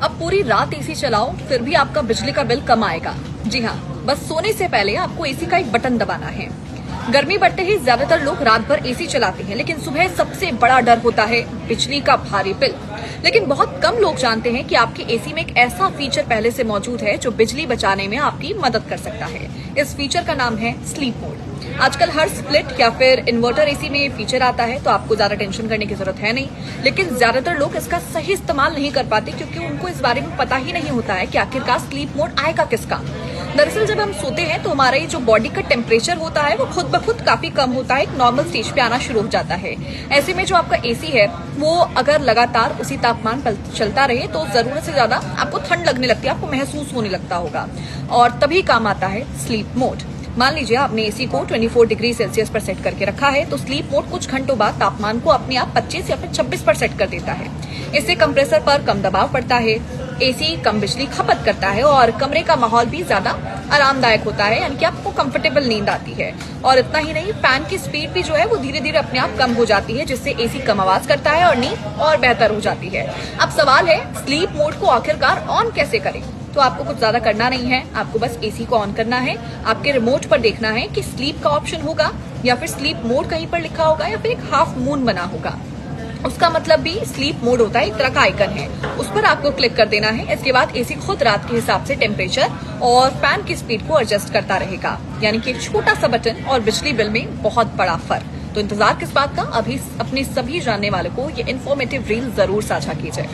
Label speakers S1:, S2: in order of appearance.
S1: अब पूरी रात एसी चलाओ फिर भी आपका बिजली का बिल कम आएगा। जी हाँ, बस सोने से पहले आपको एसी का एक बटन दबाना है। गर्मी बढ़ते ही ज्यादातर लोग रात भर एसी चलाते हैं, लेकिन सुबह सबसे बड़ा डर होता है बिजली का भारी बिल। लेकिन बहुत कम लोग जानते हैं कि आपके एसी में एक ऐसा फीचर पहले से मौजूद है जो बिजली बचाने में आपकी मदद कर सकता है। इस फीचर का नाम है स्लीप मोड। आजकल हर स्प्लिट या फिर इन्वर्टर एसी में ये फीचर आता है, तो आपको ज्यादा टेंशन करने की जरूरत है नहीं। लेकिन ज्यादातर लोग इसका सही इस्तेमाल नहीं कर पाते क्योंकि उनको इस बारे में पता ही नहीं होता है कि आखिरकार स्लीप मोड आएगा किसका। दरअसल जब हम सोते हैं तो हमारा जो बॉडी का टेम्परेचर होता है वो खुद ब खुद काफी कम होता है, एक नॉर्मल स्टेज पे आना शुरू हो जाता है। ऐसे में जो आपका एसी है वो अगर लगातार उसी तापमान पर चलता रहे तो जरूरत से ज्यादा आपको ठंड लगने लगती है, आपको महसूस होने लगता होगा, और तभी काम आता है स्लीप मोड। मान लीजिए आपने एसी को 24 डिग्री सेल्सियस पर सेट करके रखा है, तो स्लीप मोड कुछ घंटों बाद तापमान को अपने आप 25 या फिर 26 पर सेट कर देता है। इससे कंप्रेसर पर कम दबाव पड़ता है, एसी कम बिजली खपत करता है और कमरे का माहौल भी ज्यादा आरामदायक होता है, यानी कि आपको कंफर्टेबल नींद आती है। और इतना ही नहीं, फैन की स्पीड भी जो है वो धीरे धीरे अपने आप कम हो जाती है, जिससे एसी कम आवाज करता है और नींद और बेहतर हो जाती है। अब सवाल है स्लीप मोड को आखिरकार ऑन कैसे करें। तो आपको कुछ ज्यादा करना नहीं है, आपको बस एसी को ऑन करना है। आपके रिमोट पर देखना है कि स्लीप का ऑप्शन होगा या फिर स्लीप मोड कहीं पर लिखा होगा या फिर एक हाफ मून बना होगा। उसका मतलब भी स्लीप मोड होता है, एक तरह का आइकन है, उस पर आपको क्लिक कर देना है। इसके बाद एसी खुद रात के हिसाब से टेम्परेचर और फैन की स्पीड को एडजस्ट करता रहेगा, यानी कि एक छोटा सा बटन और बिजली बिल में बहुत बड़ा फर्क। तो इंतजार किस बात का, अभी अपने सभी जानने वालों को ये इन्फॉर्मेटिव रील जरूर साझा कीजिए।